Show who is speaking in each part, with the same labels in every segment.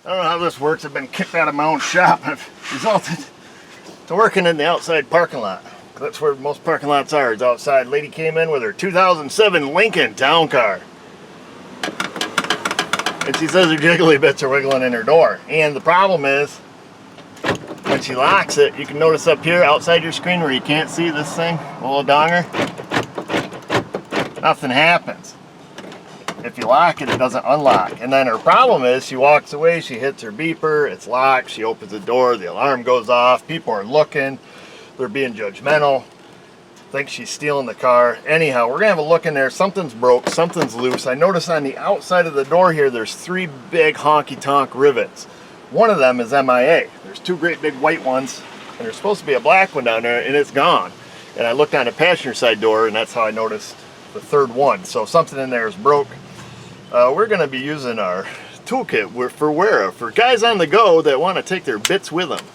Speaker 1: I don't know how this works. I've been kicked out of my own shop. I've resulted to working in the outside parking lot. That's where most parking lots are. It's outside. Lady came in with her 2007 Lincoln Town Car. And she says her jiggly bits are wiggling in her door. And the problem is, when she locks it, you can notice up here outside your screen where you can't see this thing, a little donger, nothing happens. If you lock it, it doesn't unlock. And then her problem is, she walks away, she hits her beeper, it's locked, she opens the door, the alarm goes off, people are looking, they're being judgmental, think she's stealing the car. Anyhow, we're gonna have a look in there. Something's broke, something's loose. I noticed on the outside of the door here, there's 3 big honky-tonk rivets. One of them is MIA. There's 2 great big white ones, and there's supposed to be a black one down there, and it's gone. And I looked on the passenger side door, and that's how I noticed the 3rd one. So something in there is broke. We're going to be using our toolkit for guys on the go that want to take their bits with them.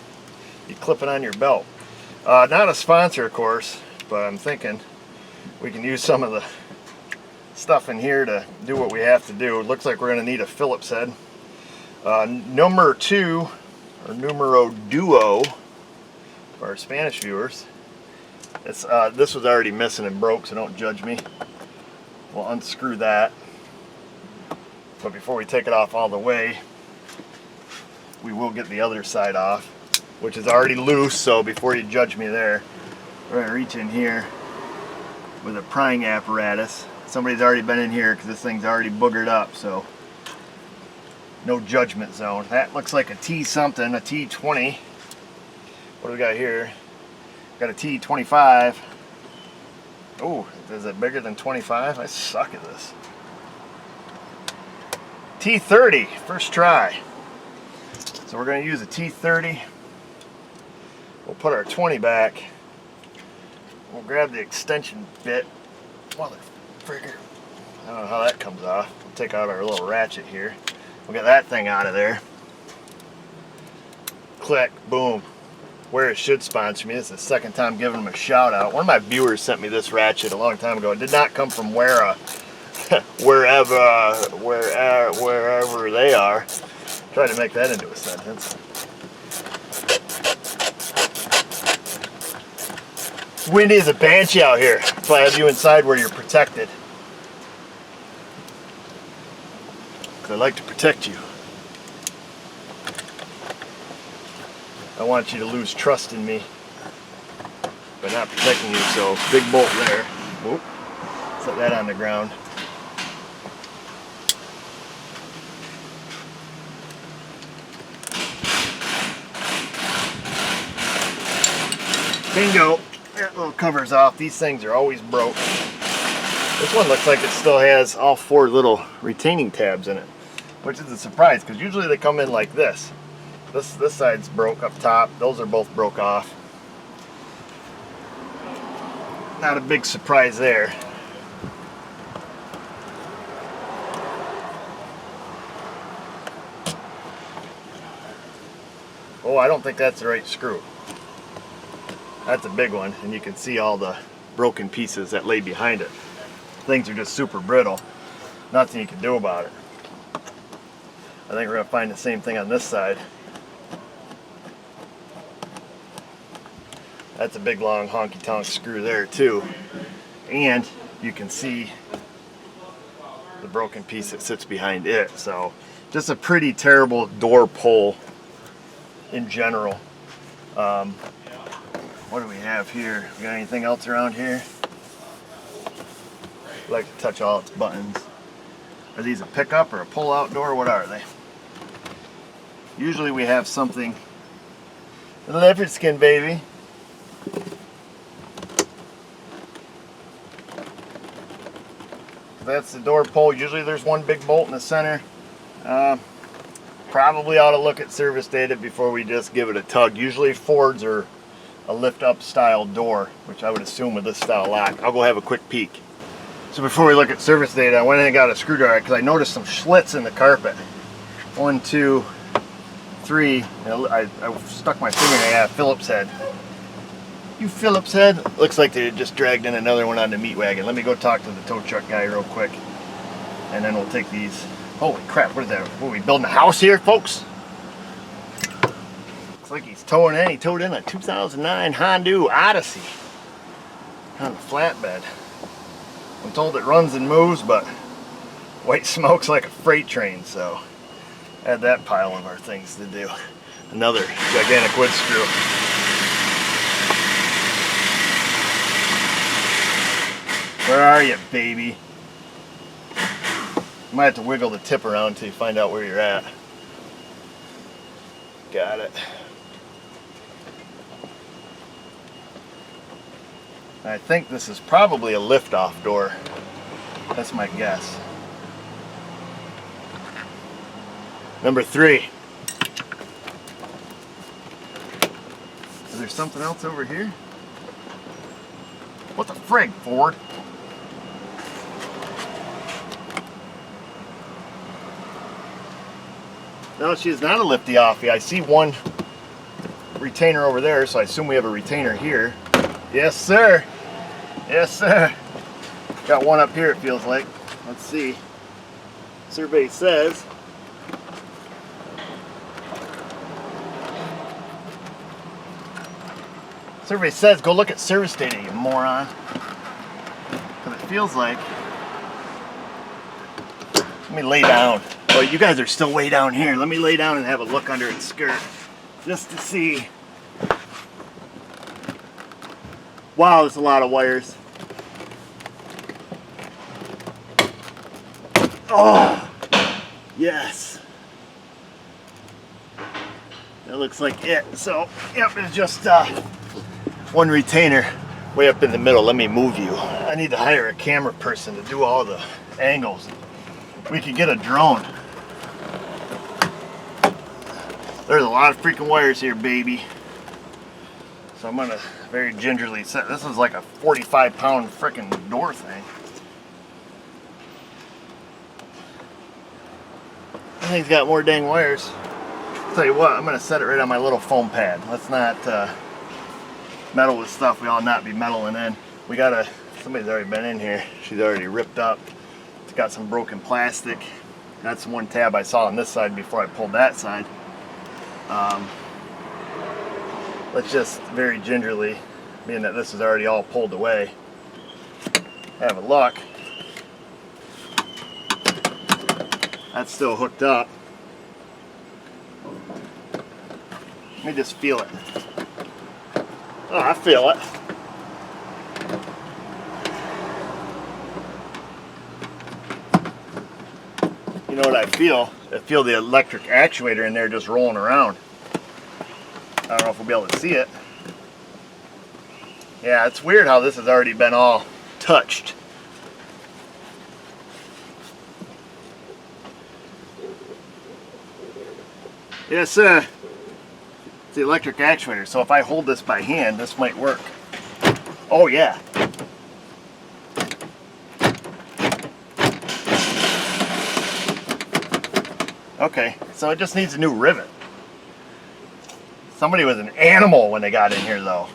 Speaker 1: You clip it on your belt. Not a sponsor, of course, but I'm thinking we can use some of the stuff in here to do what we have to do. It looks like we're going to need a Phillips head. Number 2, or numero duo, for our Spanish viewers. This was already missing and broke, so don't judge me. We'll unscrew that. But before we take it off all the way, we will get the other side off, which is already loose, so before you judge me there, we're going to reach in here with a prying apparatus. Somebody's already been in here because this thing's already boogered up, so no judgment zone. That looks like a T something, a T20. What do we got here? Got a T25. Oh, is it bigger than 25? I suck at this. T30, first try. So we're going to use a T30. We'll put our 20 back. We'll grab the extension bit. Motherfricker. I don't know how that comes off. We'll take out our little ratchet here. We'll get that thing out of there. Click, boom. Where it should sponsor me. This is the 2nd time giving them a shout out. One of my viewers sent me this ratchet a long time ago. It did not come from wherever they are. Try to make that into a sentence. It's windy as a banshee out here. That's why I have you inside where you're protected. Because I like to protect you. I want you to lose trust in me by not protecting you. So big bolt there. Whoop. Set that on the ground. Bingo. That little cover's off. These things are always broke. This one looks like it still has all 4 little retaining tabs in it, which is a surprise because usually they come in like this. This side's broke up top. Those are both broke off. Not a big surprise there. Oh, I don't think that's the right screw. That's a big one, and you can see all the broken pieces that lay behind it. Things are just super brittle. Nothing you can do about it. I think we're going to find the same thing on this side. That's a big long honky-tonk screw there too. And you can see the broken piece that sits behind it. So just a pretty terrible door pull in general. What do we have here? We got anything else around here? I like to touch all its buttons. Are these a pickup or a pull-out door? What are they? Usually we have something. A leopard skin, baby. That's the door pull. Usually there's one big bolt in the center. Probably ought to look at service data before we just give it a tug. Usually Fords are a lift-up style door, which I would assume with this style lock. I'll go have a quick peek. So before we look at service data, I went in and got a screwdriver because I noticed some slits in the carpet. 1, 2, 3. I stuck my finger in a Phillips head. You Phillips head. Looks like they just dragged in another one on the meat wagon. Let me go talk to the tow truck guy real quick, and then we'll take these. Holy crap, what is that? What, are we building a house here, folks? Looks like he's towing in. He towed in a 2009 Honda Odyssey on the flatbed. I'm told it runs and moves, but white smoke's like a freight train, so add that pile of our things to do. Another gigantic wood screw. Where are you, baby? You might have to wiggle the tip around until you find out where you're at. Got it. I think this is probably a lift-off door. That's my guess. Number 3. Is there something else over here? What the frig, Ford? No, she is not a lifty-offy. I see one retainer over there, so I assume we have a retainer here. Yes, sir. Yes, sir. Got one up here, it feels like. Let's see. Survey says go look at service data, you moron. Because it feels like... Let me lay down. Oh, you guys are still way down here. Let me lay down and have a look under its skirt. Just to see. Wow, there's a lot of wires. Oh, yes. That looks like it. So, yep, it's just one retainer way up in the middle. Let me move you. I need to hire a camera person to do all the angles. We could get a drone. There's a lot of freaking wires here, baby. So I'm gonna very gingerly set. This is like a 45-pound freaking door thing. This thing's got more dang wires. I'll tell you what, I'm gonna set it right on my little foam pad. Let's not meddle with stuff we ought not be meddling in. We got somebody's already been in here. She's already ripped up. It's got some broken plastic. That's one tab I saw on this side before I pulled that side. Let's just very gingerly, being that this is already all pulled away, have a look. That's still hooked up. Let me just feel it. Oh, I feel it. You know what I feel? I feel the electric actuator in there just rolling around. I don't know if we'll be able to see it. Yeah, it's weird how this has already been all touched. Yes, it's the electric actuator, so if I hold this by hand, this might work. Oh yeah. Okay, so it just needs a new rivet. Somebody was an animal when they got in here though.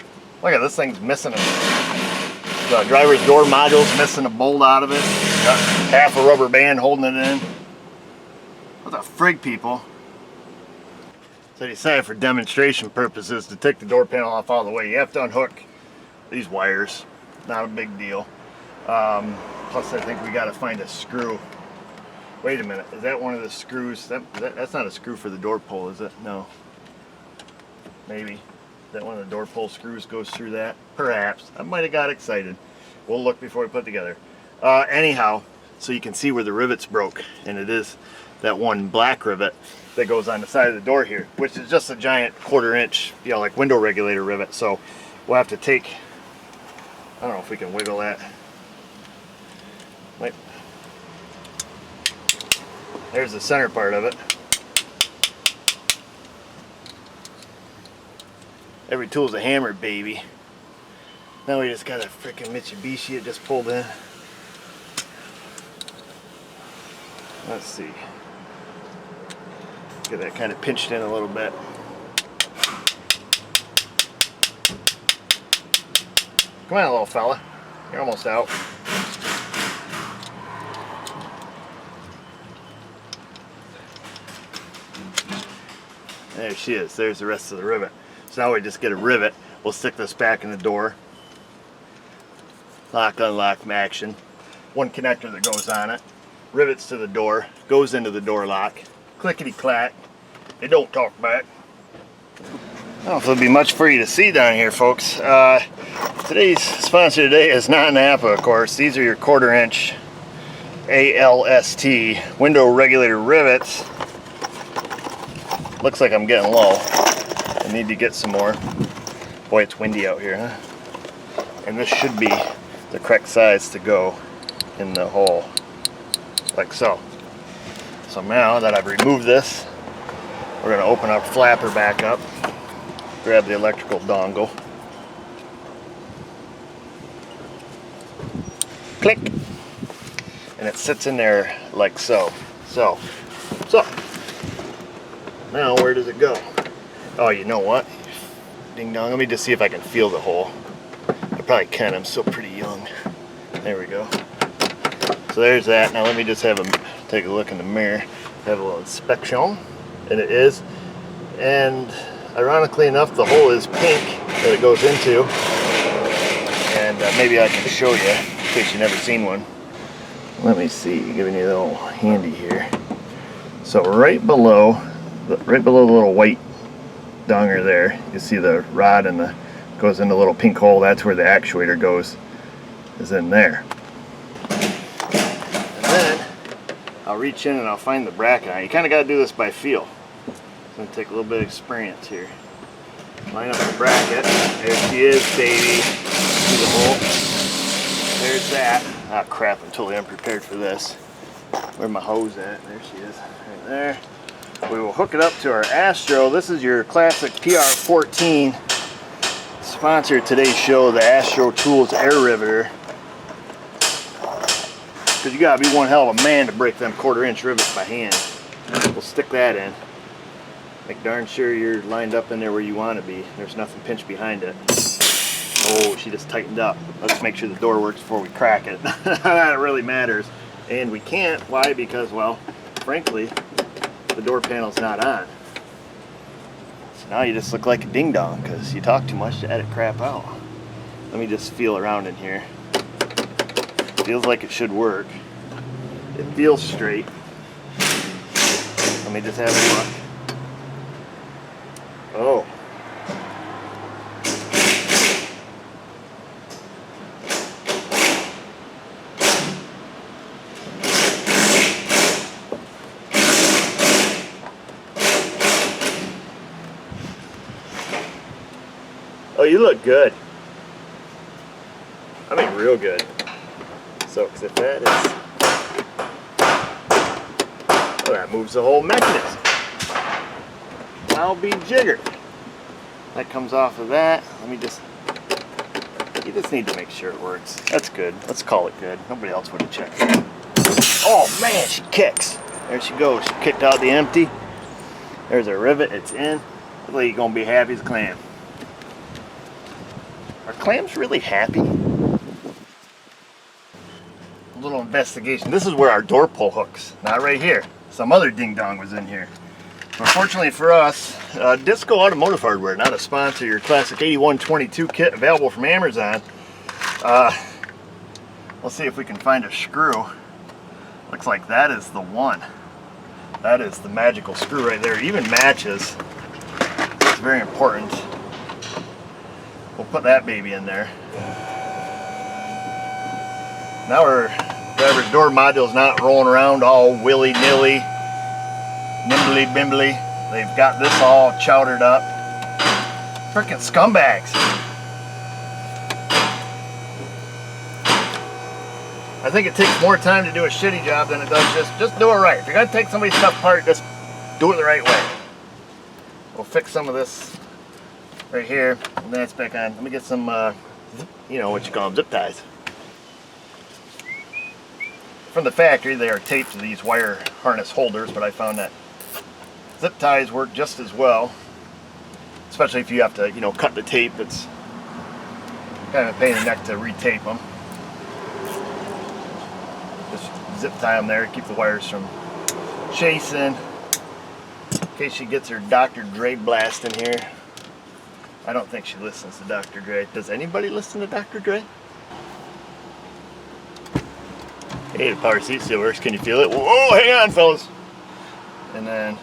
Speaker 1: Look at this thing's missing the driver's door module's missing a bolt out of it. Got half a rubber band holding it in. What the frig, people? So they decided for demonstration purposes to take the door panel off all the way. You have to unhook these wires. Not a big deal. Plus I think we got to find a screw. Wait a minute, is that one of the screws? That's not a screw for the door pull, is it? No. Maybe. Is that one of the door pull screws goes through that? Perhaps. I might have got excited. We'll look before we put it together. Anyhow, so you can see where the rivets broke. And it is that one black rivet that goes on the side of the door here, which is just a giant 1/4 inch, you know, like window regulator rivet. So we'll have to take, I don't know if we can wiggle that. Wait. There's the center part of it. Every tool's a hammer, baby. Now we just got a freaking Mitsubishi it just pulled in. Let's see. Get that kind of pinched in a little bit. Come on, little fella. You're almost out. There she is. There's the rest of the rivet. So now we just get a rivet. We'll stick this back in the door. Lock, unlock action. One connector that goes on it. Rivets to the door. Goes into the door lock. Clickety clack. It don't talk back. I don't know if there'll be much for you to see down here, folks. Today's sponsor today is not Napa, of course. These are your 1/4 inch ALST window regulator rivets. Looks like I'm getting low. I need to get some more. Boy, it's windy out here, huh? And this should be the correct size to go in the hole, like so. So now that I've removed this, we're going to open our flapper back up, grab the electrical dongle, click, and it sits in there like so. So. Now where does it go? Oh, you know what? Ding dong. Let me just see if I can feel the hole. I probably can. I'm still pretty young. There we go. So there's that. Now let me just take a look in the mirror. Have a little inspection, and it is. And ironically enough, the hole is pink that it goes into. And maybe I can show you in case you've never seen one. Let me see. Giving you a little handy here. So right below the little white donger there, you see the rod and the goes in the little pink hole. That's where the actuator goes, is in there. And then I'll reach in and I'll find the bracket. Now, you kind of got to do this by feel. It's going to take a little bit of experience here. Line up the bracket. There she is, baby. See the hole? There's that. Ah, crap! I'm totally unprepared for this. Where's my hose at? There she is, right there. We will hook it up to our Astro. This is your classic PR14. Sponsor today's show, the Astro Tools Air Riveter. Because you gotta be one hell of a man to break them 1/4 inch rivets by hand. We'll stick that in. Make darn sure you're lined up in there where you want to be. There's nothing pinched behind it. Oh, she just tightened up. Let's make sure the door works before we crack it. That really matters. And we can't. Why? Because, well, frankly, the door panel's not on. So now you just look like a ding dong because you talk too much to edit crap out. Let me just feel around in here. Feels like it should work. It feels straight. Let me just have a look. Oh. Oh, you look good. I mean, real good. So, because if that is... Oh, that moves the whole mechanism. I'll be jiggered. That comes off of that. Let me just... You just need to make sure it works. That's good. Let's call it good. Nobody else would have checked it. Oh, man, she kicks. There she goes. She kicked out the empty. There's a rivet. It's in. Look like you're going to be happy as a clam. Are clams really happy? A little investigation. This is where our door pull hooks. Not right here. Some other ding dong was in here. Unfortunately for us, Disco Automotive Hardware, not a sponsor, your classic 8122 kit available from Amazon. We'll see if we can find a screw. Looks like that is the one. That is the magical screw right there. It even matches. It's very important. We'll put that baby in there. Now our driver's door module is not rolling around all willy-nilly, nimbly-bimbly. They've got this all chowdered up. Frickin' scumbags. I think it takes more time to do a shitty job than it does just do it right. If you're gonna take somebody's stuff apart, just do it the right way. We'll fix some of this right here, and that's back on. Let me get some, you know what you call them, zip ties. From the factory, they are taped to these wire harness holders, but I found that zip ties work just as well, especially if you have to, you know, cut the tape. It's kind of a pain in the neck to retape them. Just zip tie them there, keep the wires from chasing. In case she gets her Dr. Dre blast in here. I don't think she listens to Dr. Dre. Does anybody listen to Dr. Dre? Hey, the power seat still works. Can you feel it? Whoa, hang on, fellas. And then,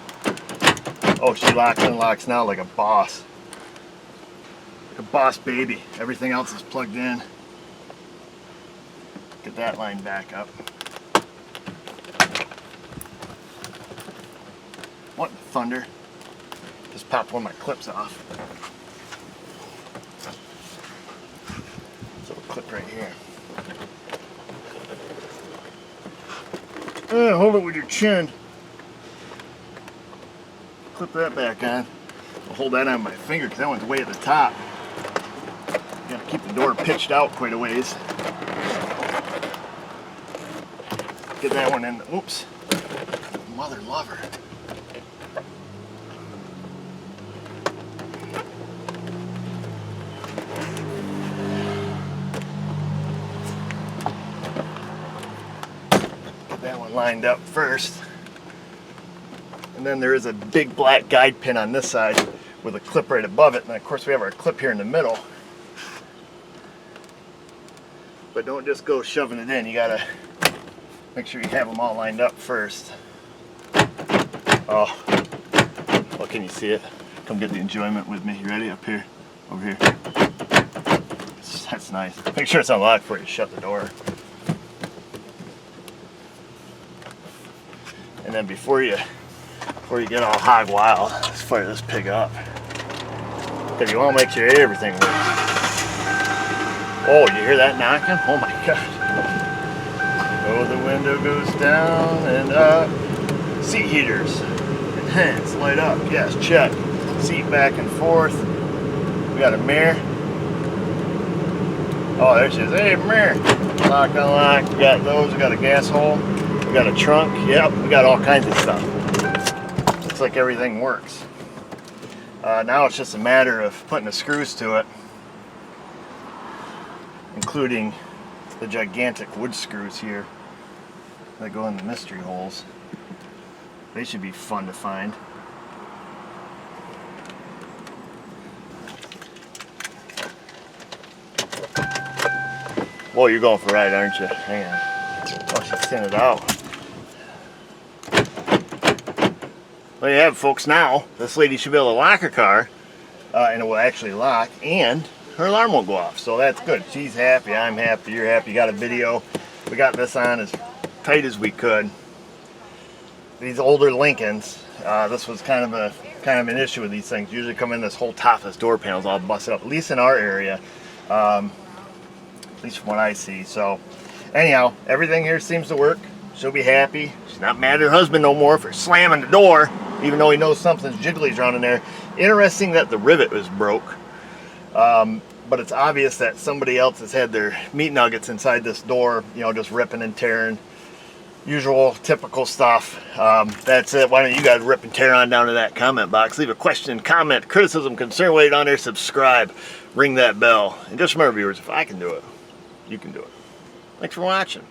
Speaker 1: oh, she locks and unlocks now like a boss. Like a boss baby. Everything else is plugged in. Get that line back up. What in the thunder? Just popped one of my clips off. So a clip right here. Hold it with your chin. Clip that back on. I'll hold that on my finger because that one's way at the top. You gotta keep the door pitched out quite a ways. Get that one in. Oops. Mother lover. Get that one lined up first. And then there is a big black guide pin on this side with a clip right above it. And of course we have our clip here in the middle. But don't just go shoving it in. You gotta make sure you have them all lined up first. Oh, well, can you see it? Come get the enjoyment with me. You ready? Up here, over here. That's nice. Make sure it's unlocked before you shut the door. And then before you get all hog wild, let's fire this pig up. Because you want to make sure everything works. Oh, you hear that knocking? Oh my God. Oh, the window goes down and up. Seat heaters. Enhance, light up. Yes, check. Seat back and forth. We got a mirror. Oh, there she is. Hey, mirror. Lock, unlock. We got those. We got a gas hole. We got a trunk. Yep, we got all kinds of stuff. Looks like everything works. Now it's just a matter of putting the screws to it, including the gigantic wood screws here that go in the mystery holes. They should be fun to find. Whoa, you're going for a ride, aren't you? Hang on. Oh, she's sent it out. Well, you have it, folks. Now this lady should be able to lock her car, and it will actually lock, and her alarm won't go off. So that's good. She's happy. I'm happy. You're happy. You got a video. We got this on as tight as we could. These older Lincolns, this was kind of an issue with these things. Usually come in this whole top of this door panel's all busted up. At least in our area, at least from what I see. So anyhow, everything here seems to work. She'll be happy. She's not mad at her husband no more for slamming the door, even though he knows something's jiggly around in there. Interesting that the rivet was broke, but it's obvious that somebody else has had their meat nuggets inside this door, you know, just ripping and tearing. Usual, typical stuff. That's it. Why don't you guys rip and tear on down to that comment box. Leave a question, comment, criticism, concern, wait on there, subscribe, ring that bell. And just remember, viewers, if I can do it, you can do it. Thanks for watching.